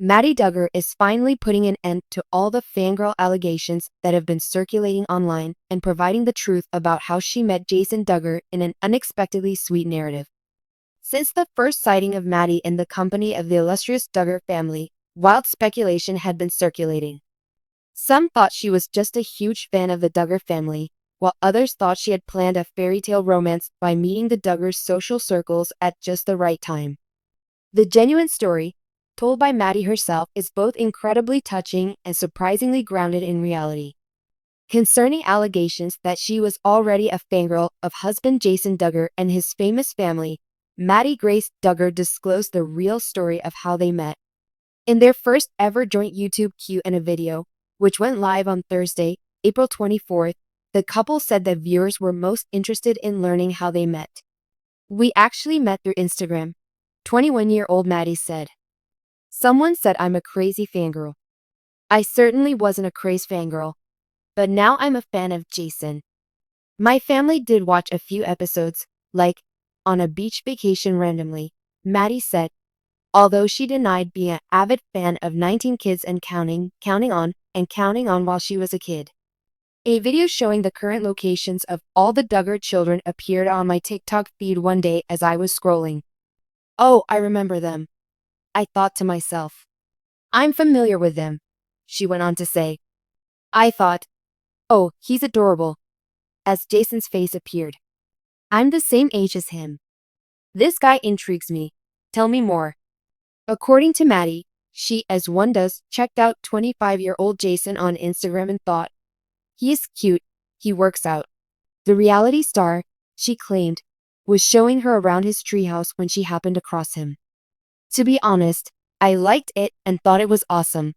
Maddie Duggar is finally putting an end to all the fangirl allegations that have been circulating online and providing the truth about how she met Jason Duggar in an unexpectedly sweet narrative. Since the first sighting of Maddie in the company of the illustrious Duggar family, wild speculation had been circulating. Some thought she was just a huge fan of the Duggar family, while others thought she had planned a fairy tale romance by meeting the Duggars' social circles at just the right time. The genuine story, told by Maddie herself, is both incredibly touching and surprisingly grounded in reality. Concerning allegations that she was already a fangirl of husband Jason Duggar and his famous family, Maddie Grace Duggar disclosed the real story of how they met. In their first ever joint YouTube Q&A video, which went live on Thursday, April 24th, the couple said that viewers were most interested in learning how they met. "We actually met through Instagram," 21-year-old Maddie said. "Someone said I'm a crazy fangirl. I certainly wasn't a crazy fangirl, but now I'm a fan of Jason. My family did watch a few episodes, like on a beach vacation randomly," Maddie said, although she denied being an avid fan of 19 Kids and counting on while she was a kid. A video showing the current locations of all the Duggar children appeared on my TikTok feed one day as I was scrolling. "Oh, I remember them," I thought to myself. "I'm familiar with them," she went on to say. "I thought, oh, he's adorable," as Jason's face appeared. "I'm the same age as him. This guy intrigues me. Tell me more." According to Maddie, she, as one does, checked out 25-year-old Jason on Instagram and thought, "He is cute, he works out." The reality star, she claimed, was showing her around his treehouse when she happened across him. "To be honest, I liked it and thought it was awesome.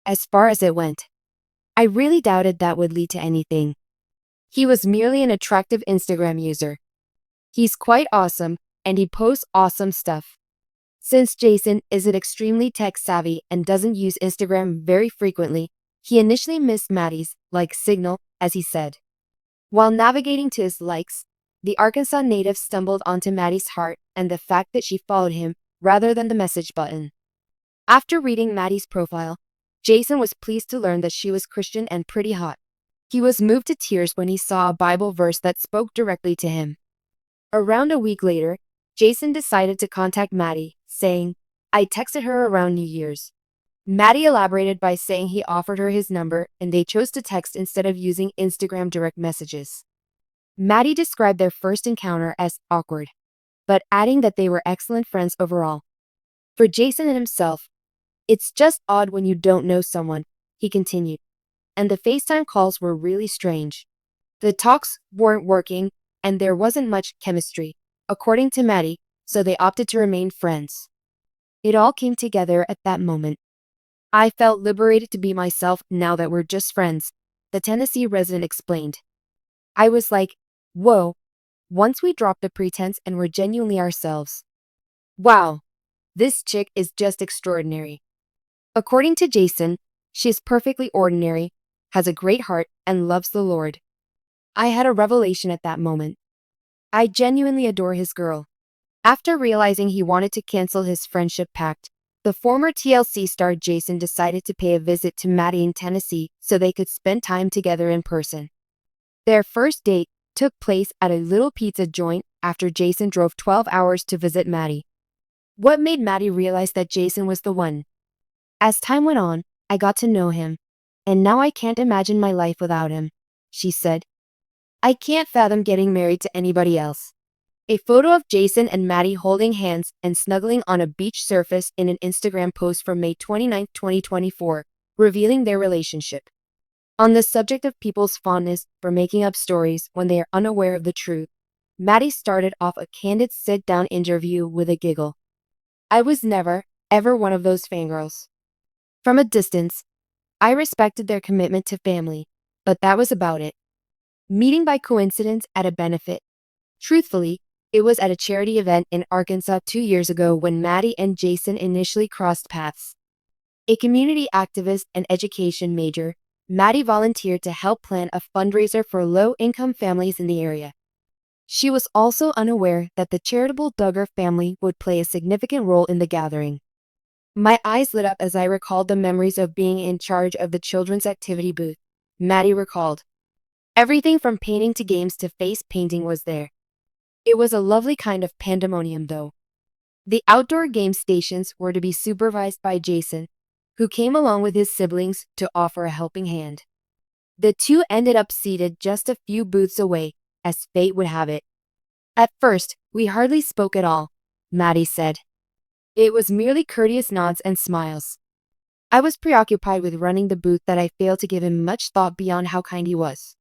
As far as it went, I really doubted that would lead to anything. He was merely an attractive Instagram user. He's quite awesome, and he posts awesome stuff." Since Jason isn't extremely tech-savvy and doesn't use Instagram very frequently, he initially missed Maddie's like signal, as he said. While navigating to his likes, the Arkansas native stumbled onto Maddie's heart and the fact that she followed him rather than the message button. After reading Maddie's profile, Jason was pleased to learn that she was Christian and pretty hot. He was moved to tears when he saw a Bible verse that spoke directly to him. Around a week later, Jason decided to contact Maddie, saying, "I texted her around New Year's." Maddie elaborated by saying he offered her his number and they chose to text instead of using Instagram direct messages. Maddie described their first encounter as awkward, but adding that they were excellent friends overall. For Jason and himself, "It's just odd when you don't know someone," he continued, "and the FaceTime calls were really strange. The talks weren't working, and there wasn't much chemistry, according to Maddie, so they opted to remain friends. It all came together at that moment. I felt liberated to be myself now that we're just friends," the Tennessee resident explained. "I was like, whoa, once we dropped the pretense and were genuinely ourselves. Wow, this chick is just extraordinary." According to Jason, she is perfectly ordinary, has a great heart, and loves the Lord. "I had a revelation at that moment. I genuinely adore his girl." After realizing he wanted to cancel his friendship pact, the former TLC star Jason decided to pay a visit to Maddie in Tennessee so they could spend time together in person. Their first date took place at a little pizza joint after Jason drove 12 hours to visit Maddie. What made Maddie realize that Jason was the one? "As time went on, I got to know him, and now I can't imagine my life without him," she said. "I can't fathom getting married to anybody else." A photo of Jason and Maddie holding hands and snuggling on a beach surfaced in an Instagram post from May 29, 2024, revealing their relationship. On the subject of people's fondness for making up stories when they are unaware of the truth, Maddie started off a candid sit-down interview with a giggle. "I was never, ever one of those fangirls. From a distance, I respected their commitment to family, but that was about it. Meeting by coincidence at a benefit. Truthfully, it was at a charity event in Arkansas 2 years ago when Maddie and Jason initially crossed paths. A community activist and education major, Maddie volunteered to help plan a fundraiser for low-income families in the area. She was also unaware that the charitable Duggar family would play a significant role in the gathering. My eyes lit up as I recalled the memories of being in charge of the children's activity booth. Maddie recalled. Everything from painting to games to face painting was there. It was a lovely kind of pandemonium, though. The outdoor game stations were to be supervised by Jason, who came along with his siblings to offer a helping hand. The two ended up seated just a few booths away, as fate would have it. At first, we hardly spoke at all, Maddie said. It was merely courteous nods and smiles. I was preoccupied with running the booth that I failed to give him much thought beyond how kind he was.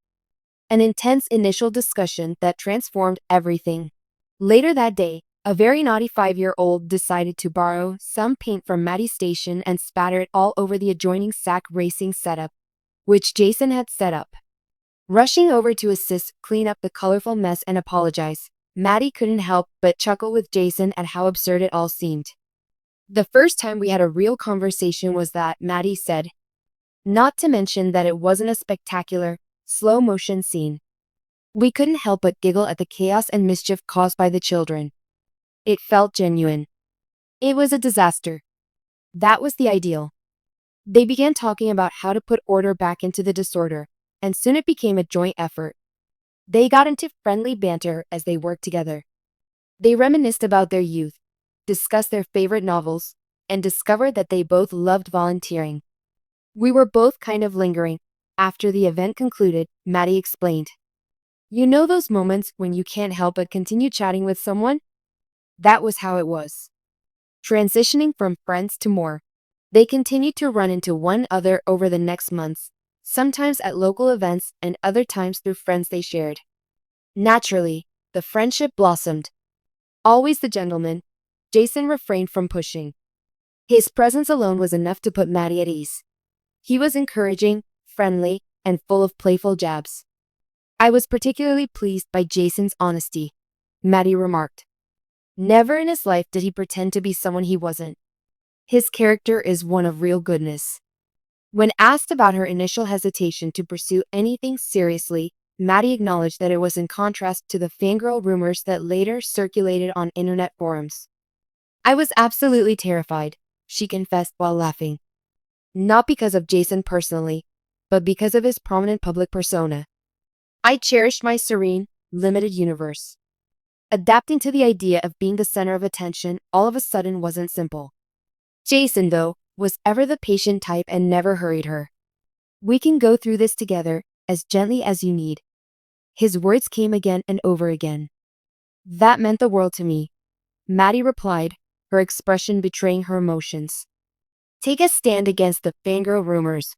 An intense initial discussion that transformed everything. Later that day, a very naughty 5-year-old decided to borrow some paint from Maddie's station and spatter it all over the adjoining sack racing setup, which Jason had set up. Rushing over to assist clean up the colorful mess and apologize, Maddie couldn't help but chuckle with Jason at how absurd it all seemed. The first time we had a real conversation was that, Maddie said. Not to mention that it wasn't a spectacular, slow-motion scene. We couldn't help but giggle at the chaos and mischief caused by the children. It felt genuine. It was a disaster. That was the ideal. They began talking about how to put order back into the disorder, and soon it became a joint effort. They got into friendly banter as they worked together. They reminisced about their youth, discussed their favorite novels, and discovered that they both loved volunteering. We were both kind of lingering. After the event concluded, Maddie explained. You know those moments when you can't help but continue chatting with someone? That was how it was. Transitioning from friends to more. They continued to run into one another over the next months, sometimes at local events and other times through friends they shared. Naturally, the friendship blossomed. Always the gentleman, Jason refrained from pushing. His presence alone was enough to put Maddie at ease. He was encouraging, friendly, and full of playful jabs. I was particularly pleased by Jason's honesty, Maddie remarked. Never in his life did he pretend to be someone he wasn't. His character is one of real goodness. When asked about her initial hesitation to pursue anything seriously, Maddie acknowledged that it was in contrast to the fangirl rumors that later circulated on internet forums. I was absolutely terrified, she confessed while laughing. Not because of Jason personally, but because of his prominent public persona. I cherished my serene, limited universe. Adapting to the idea of being the center of attention all of a sudden wasn't simple. Jason, though, was ever the patient type and never hurried her. We can go through this together, as gently as you need. His words came again and over again. That meant the world to me, Maddie replied, her expression betraying her emotions. Take a stand against the fangirl rumors.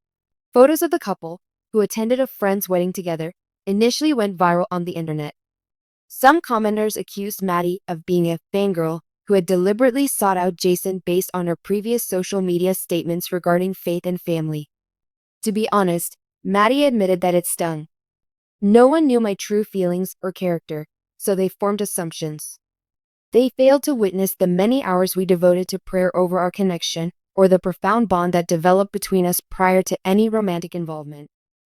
Photos of the couple, who attended a friend's wedding together, initially went viral on the internet. Some commenters accused Maddie of being a fangirl who had deliberately sought out Jason based on her previous social media statements regarding faith and family. To be honest, Maddie admitted that it stung. No one knew my true feelings or character, so they formed assumptions. They failed to witness the many hours we devoted to prayer over our connection, or the profound bond that developed between us prior to any romantic involvement.